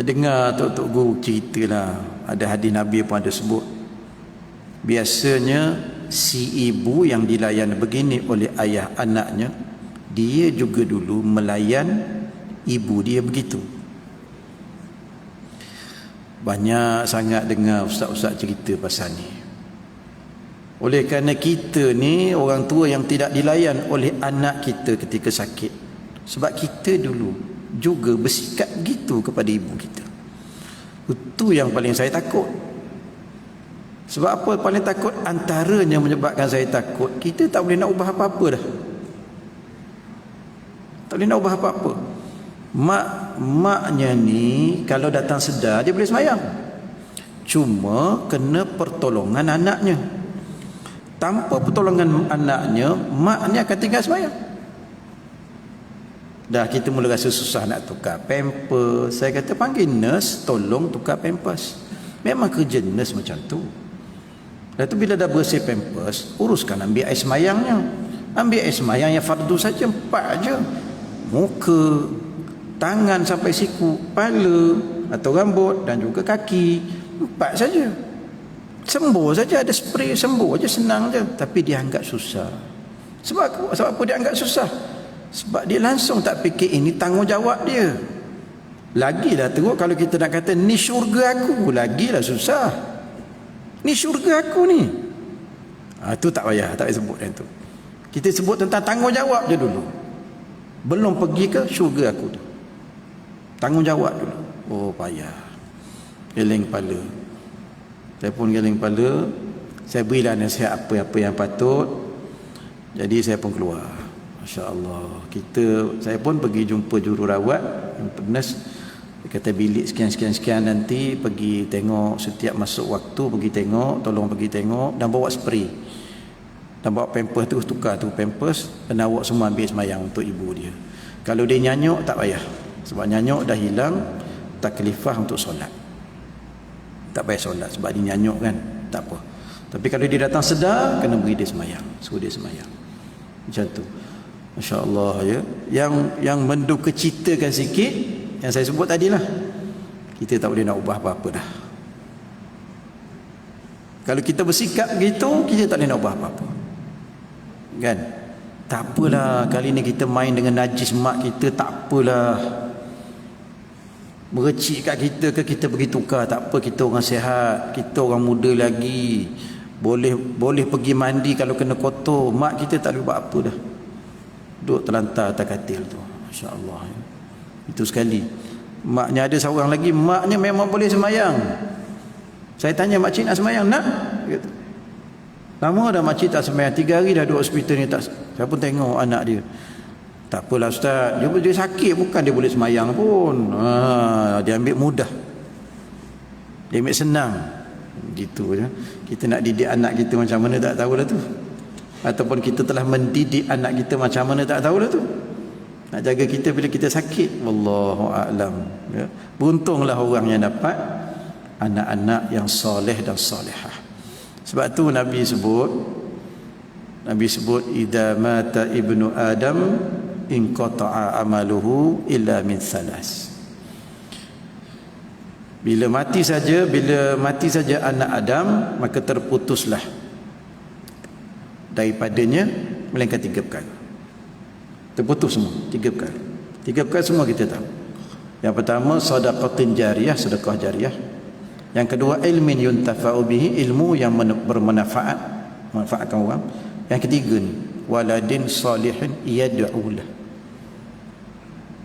Dengar Tok Guru ceritalah, ada hadis Nabi pun ada sebut. Biasanya si ibu yang dilayan begini oleh ayah anaknya, dia juga dulu melayan ibu dia begitu. Banyak sangat dengar ustaz-ustaz cerita pasal ni. Oleh kerana kita ni orang tua yang tidak dilayan oleh anak kita ketika sakit. Sebab kita dulu juga bersikap gitu kepada ibu kita. Itu yang paling saya takut. Sebab apa paling takut? Antaranya menyebabkan saya takut, kita tak boleh nak ubah apa-apa dah. Tak boleh nak ubah apa-apa. Maknya ni kalau datang sedar dia boleh semayang. Cuma kena pertolongan anaknya. Tanpa pertolongan anaknya, maknya akan tinggal semayang. Dah kita mula rasa susah nak tukar pampers. Saya kata panggil nurse, tolong tukar pampers. Memang kerja nurse macam tu. Lepas tu bila dah bersih pampers, uruskan ambil air semayangnya. Ambil air semayang yang fardu saja, 4 je. Muka, tangan sampai siku, kepala atau rambut dan juga kaki, 4 saja. Sembuh saja, ada spray sembuh aja, senang je. Tapi dia anggap susah. Sebab apa dia anggap susah? Sebab dia langsung tak fikir ini tanggungjawab dia. Lagilah teruk kalau kita nak kata ni syurga aku, lagilah susah. Ni syurga aku ni. Tu tak payah, tak payah sebut yang tu. Kita sebut tentang tanggungjawab je dulu. Belum pergi ke syurga aku tu. Tanggungjawab dulu. Oh payah. Geleng kepala. Saya pun geleng kepala. Saya berilah nasihat apa-apa yang patut. Jadi saya pun keluar. Masya-Allah. Saya pun pergi jumpa jururawat yang nurse. Dia kata bilik sekian nanti pergi tengok, setiap masuk waktu pergi tengok, tolong pergi tengok dan bawa spray. Dan bawa pampers tu, tukar tu pampers dan awak semua ambil semayang untuk ibu dia. Kalau dia nyanyuk tak payah. Sebab nyanyuk dah hilang taklifah untuk solat. Tak payah solat sebab dia nyanyuk kan, tak apa. Tapi kalau dia datang sedar, kena beri dia semayang, suruh dia semayang. Macam tu. Masya-Allah ya. Yang menduka citakan sikit yang saya sebut tadilah. Kita tak boleh nak ubah apa-apa dah. Kalau kita bersikap begitu, kita tak boleh nak ubah apa-apa. Kan? Tak apalah, kali ni kita main dengan najis mak kita, tak apalah. Merecik kat kita ke kita pergi tukar, tak apa, kita orang sihat, kita orang muda lagi. Boleh pergi mandi kalau kena kotor. Mak kita tak boleh buat apa dah. Duduk terlantar atas katil tu. Masya-Allah. Itu sekali. Maknya ada seorang lagi, maknya memang boleh sembahyang. Saya tanya makcik nak sembahyang? Nak? Kata. Lama dah makcik tak sembahyang. 3 hari dah duduk hospital ni tak. Saya pun tengok anak dia. Tak apalah ustaz. Dia sakit bukan dia boleh sembahyang pun. Dia ambil mudah. Dia ambil senang. Gitu je. Kita nak didik anak kita macam mana tak tahulah tu. Ataupun kita telah mendidik anak kita macam mana tak tahulah tu. Nak jaga kita bila kita sakit. Wallahu a'lam. Ya. Beruntunglah orang yang dapat anak-anak yang soleh dan solehah. Sebab tu Nabi sebut idza mata ibnu adam inqata'a amaluhu illa min salas. Bila mati saja anak Adam, maka terputuslah daripadanya melainkan 3 perkara. Terputus semua 3 perkara. 3 perkara semua kita tahu. Yang pertama sedekah jariyah, sedekah jariyah. Yang kedua ilmin yuntafa'u bihi, ilmu yang bermanfaat, manfaatkan orang. Yang ketiga ni waladin salihin yad'u lah.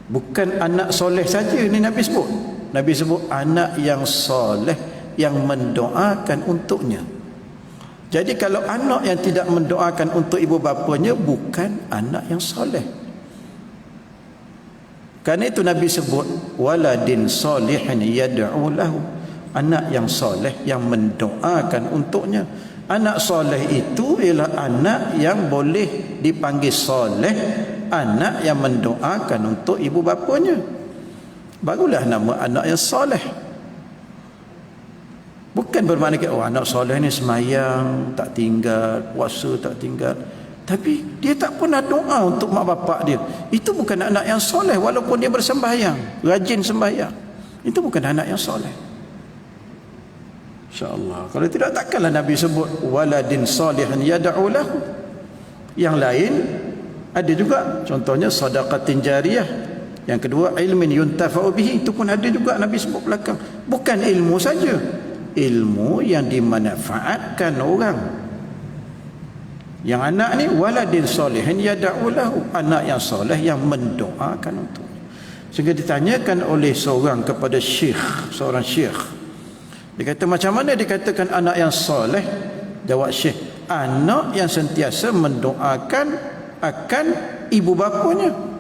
Bukan anak soleh saja ni Nabi sebut. Nabi sebut anak yang soleh yang mendoakan untuknya. Jadi kalau anak yang tidak mendoakan untuk ibu bapanya bukan anak yang soleh. Kerana itu Nabi sebut waladin salihin yad'u lahu, anak yang soleh yang mendoakan untuknya. Anak soleh itu ialah anak yang boleh dipanggil soleh, anak yang mendoakan untuk ibu bapanya. Barulah nama anak yang soleh. Bukan bermakna anak soleh ni semayang tak tinggal, puasa tak tinggal, tapi dia tak pernah doa untuk mak bapak dia. Itu bukan anak yang soleh. Walaupun dia bersembahyang, rajin sembahyang, itu bukan anak yang soleh. InsyaAllah. Kalau tidak, takkanlah Nabi sebut waladin salihan yad'u lahu. Yang lain ada juga, contohnya sedekah jariyah. Yang kedua ilmin yuntafa'u bihi, itu pun ada juga Nabi sebut belakang. Bukan ilmu saja, ilmu yang dimanfaatkan orang. Yang anak ni waladin salihin yad'u lahu, anak yang soleh yang mendoakan untuknya. Sehingga ditanyakan oleh seorang kepada seorang syekh. Dia kata, macam mana dikatakan anak yang soleh? Jawab syekh, anak yang sentiasa mendoakan akan ibu bapanya.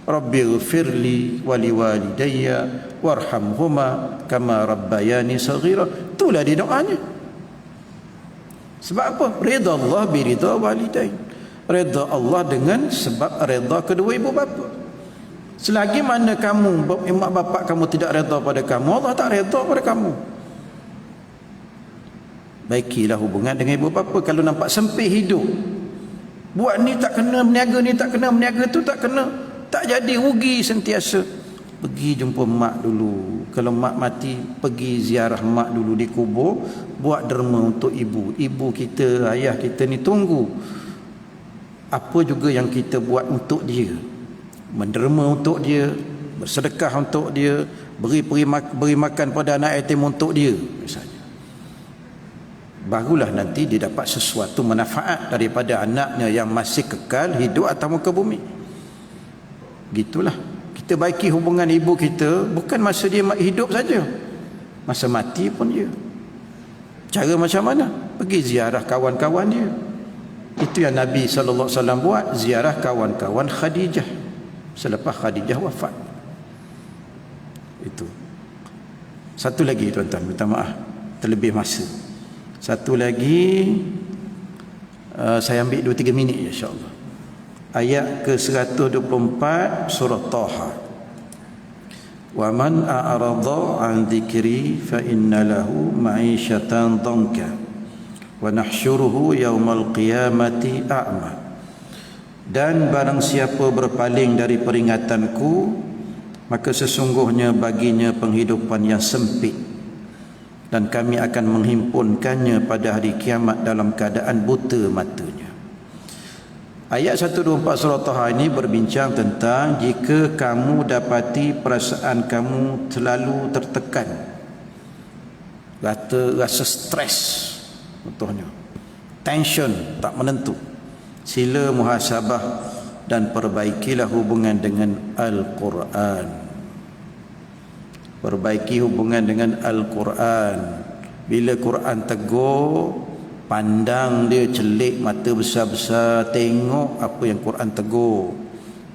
Rabbighfirli wa liwalidayya warhamhuma kama rabbayani saghira. Itulah dia doanya. Sebab apa? Ridha Allah bi ridha walidain. Ridha Allah dengan sebab ridha kedua ibu bapa. Selagi mana kamu, mak bapak kamu tidak ridha pada kamu, Allah tak ridha pada kamu. Baikilah hubungan dengan ibu bapa. Kalau nampak sempit hidup, buat ni tak kena meniaga, ni tak kena meniaga, tu tak kena, tak jadi, rugi sentiasa. Pergi jumpa mak dulu. Kalau mak mati, pergi ziarah mak dulu di kubur. Buat derma untuk ibu. Ibu kita, ayah kita ni tunggu. Apa juga yang kita buat untuk dia. Menderma untuk dia, bersedekah untuk dia, beri makan pada anak yatim untuk dia, misalnya. Barulah nanti dia dapat sesuatu manfaat daripada anaknya yang masih kekal hidup atas muka bumi. Gitulah. Kita baiki hubungan ibu kita bukan masa dia hidup saja, masa mati pun dia. Cara macam mana? Pergi ziarah kawan-kawan dia. Itu yang Nabi SAW buat, ziarah kawan-kawan Khadijah selepas Khadijah wafat. Itu. Satu lagi tuan-tuan, minta maaf terlebih masa. Satu lagi, saya ambil 2-3 minit insya-Allah. Ayat ke-124 surah Taha. Wa man a'rada 'an dzikri fa inna lahu ma'isyatan dhanka wa nahsyuruhu yaumal qiyamati a'ma. Dan barang siapa berpaling dari peringatanku, maka sesungguhnya baginya penghidupan yang sempit, dan kami akan menghimpunkannya pada hari kiamat dalam keadaan buta matanya. Ayat 124 surah Taha ini berbincang tentang jika kamu dapati perasaan kamu terlalu tertekan, rasa stres, Contohnya, tension, tak menentu. Sila muhasabah dan perbaikilah hubungan dengan Al-Quran. Perbaiki hubungan dengan Al-Quran. Bila Quran tegur, pandang dia, celik mata besar-besar, tengok apa yang Quran tegur.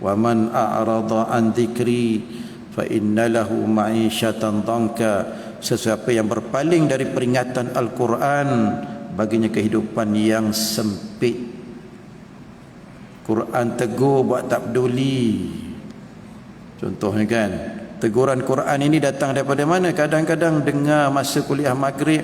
Wa man a'rada an dzikri fa innalahu ma'isyatan dhanka. Sesiapa yang berpaling dari peringatan Al-Quran, baginya kehidupan yang sempit. Quran tegur buat tak peduli. Contohnya kan, teguran Quran ini datang daripada mana? Kadang-kadang dengar masa kuliah maghrib,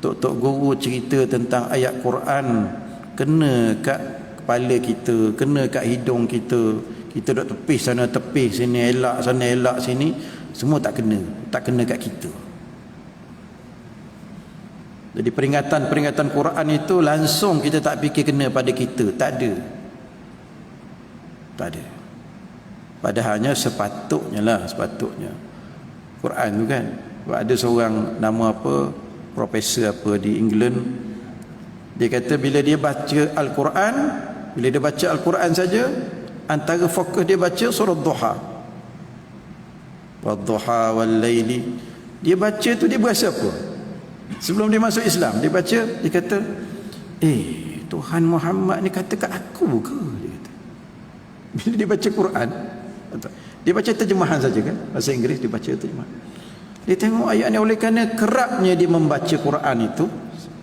tok-tok guru cerita tentang ayat Quran, kena kat kepala kita, kena kat hidung kita. Kita duk tepis sana tepis sini, elak sana elak sini, semua tak kena kat kita. Jadi peringatan-peringatan Quran itu langsung kita tak fikir kena pada kita, tak ada. Padahalnya sepatutnya Quran tu kan. Ada seorang nama apa, profesor apa di England, dia kata bila dia baca Al-Quran, bila dia baca Al-Quran saja, antara fokus dia baca surah Duha. Wad-duha wal-laili. Dia baca tu dia berasa apa? Sebelum dia masuk Islam, dia baca, dia kata, Tuhan Muhammad ni kata kat aku ke? Dia kata. Bila dia baca Quran, dia baca terjemahan saja kan, bahasa Inggeris dia baca terjemahan. Dia tengok ayat ni, oleh kerana kerapnya dia membaca Quran itu,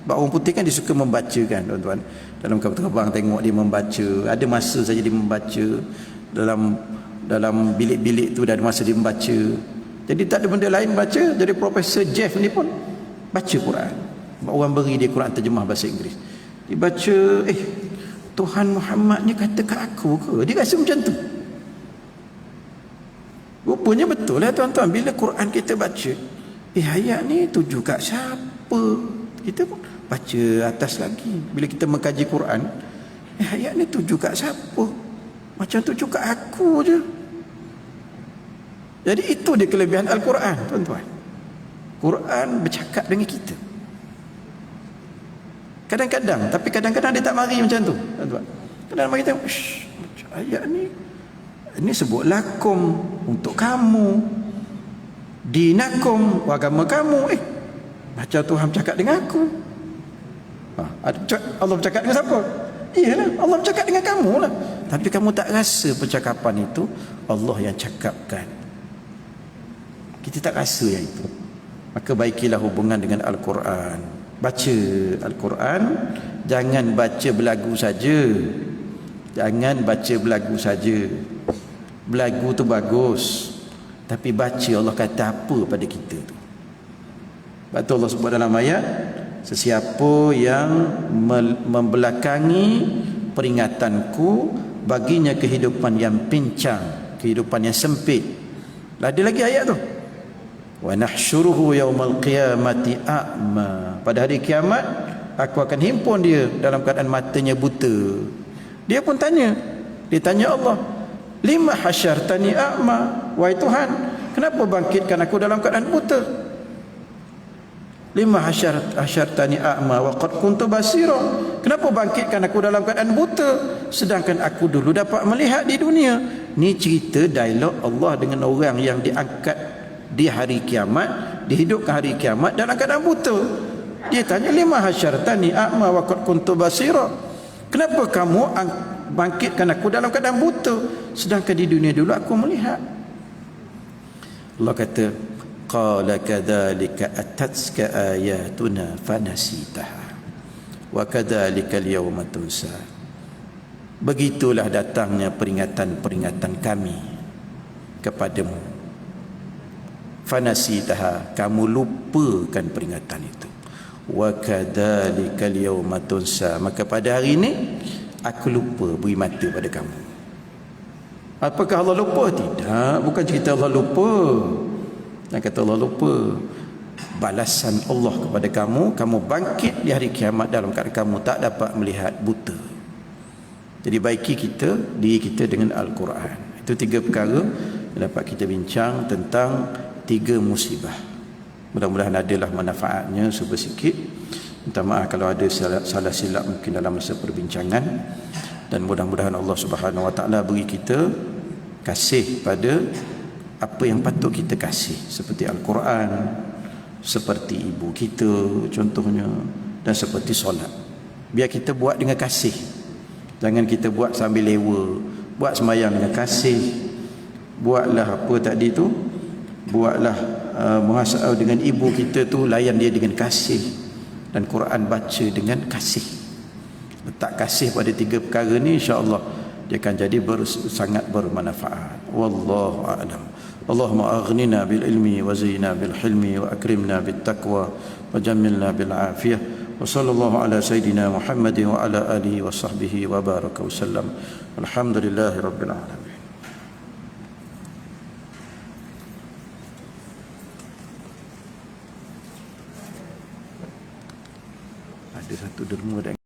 sebab orang putih kan dia suka membaca kan tuan-tuan. Dalam kapal terbang tengok dia membaca, ada masa saja dia membaca, dalam bilik-bilik tu dah ada masa dia membaca. Jadi tak ada benda lain baca. Jadi Profesor Jeff ni pun baca Quran. Orang beri dia Quran terjemah bahasa Inggeris. Dia baca, Tuhan Muhammad ni kata kat aku ke? Dia rasa macam tu. Rupanya betul lah tuan-tuan. Bila Quran kita baca, ayat ni tuju kat siapa? Kita pun baca atas lagi. Bila kita mengkaji Quran, ayat ni tuju kat siapa? Macam tuju kat aku je. Jadi itu dia kelebihan Al-Quran tuan-tuan. Quran bercakap dengan kita. Kadang-kadang, tapi kadang-kadang dia tak mari macam tu, tuan-tuan. Kadang-kadang mari tengok, ayat ni ini sebut lakum, untuk kamu, dinakum, agama kamu. Macam Tuhan bercakap dengan aku. Allah bercakap dengan siapa? Iyalah, Allah bercakap dengan kamu lah. Tapi kamu tak rasa percakapan itu Allah yang cakapkan. Kita tak rasa yang itu. Maka baikilah hubungan dengan Al-Quran. Baca Al-Quran, jangan baca belagu saja. Jangan baca belagu saja. Belagu tu bagus, tapi baca Allah kata apa pada kita tu. Sebab tu Allah sebut dalam ayat, sesiapa yang membelakangi peringatanku, baginya kehidupan yang pincang, kehidupan yang sempit. Ada lagi ayat tu, wa nahsyuruhu yaumal qiyamati a'ma. Pada hari kiamat aku akan himpun dia dalam keadaan matanya buta. Dia pun tanya, dia tanya Allah, lima hasyartani a'ma, wahai Tuhan, kenapa bangkitkan aku dalam keadaan buta? Lima hasyartani a'ma wa qad kuntu basira. Kenapa bangkitkan aku dalam keadaan buta sedangkan aku dulu dapat melihat di dunia? Ni cerita dialog Allah dengan orang yang diangkat di hari kiamat, dihidupkan hari kiamat dalam keadaan buta. Dia tanya, lima hasyartani a'ma wa qad kuntu basira. Kenapa kamu bangkitkan aku dalam keadaan buta sedangkan di dunia dulu aku melihat? Allah kata, qala kadzalika atatska ayatuna fanasitaha wa kadzalika al-yawma tunsa. Begitulah datangnya peringatan-peringatan kami kepadamu. Fanasitaha, kamu lupakan peringatan itu. Wa kadzalika al-yawma tunsa, maka pada hari ini aku lupa beri mata pada kamu. Apakah Allah lupa? Tidak, bukan cerita Allah lupa. Dan kata Allah lupa, balasan Allah kepada kamu, kamu bangkit di hari kiamat dalam keadaan kamu tak dapat melihat, buta. Jadi baiki kita, diri kita dengan Al-Quran. Itu tiga perkara yang dapat kita bincang tentang tiga musibah. Mudah-mudahan adalah manfaatnya sedikit. Minta maaf kalau ada salah silap mungkin dalam masa perbincangan, dan mudah-mudahan Allah Subhanahu Wa Taala beri kita kasih pada apa yang patut kita kasih, seperti Al-Quran, seperti ibu kita contohnya, dan seperti solat. Biar kita buat dengan kasih, jangan kita buat sambil lewa. Buat sembahyang dengan kasih, buatlah apa tadi tu, buatlah muhasabah dengan ibu kita tu, layan dia dengan kasih, dan Quran baca dengan kasih. Letak kasih pada 3 perkara ni, insya-Allah dia akan jadi sangat bermanfaat. Wallahu a'lam. Allahumma aghnina bil ilmi wa zina bil hilmi wa akrimna bit taqwa wa jammilna bil afiyah. Wa sallallahu ala sayidina Muhammadin wa ala alihi wa sahbihi wa baraka wa sallam. Alhamdulillahi rabbil alamin. Ada satu derma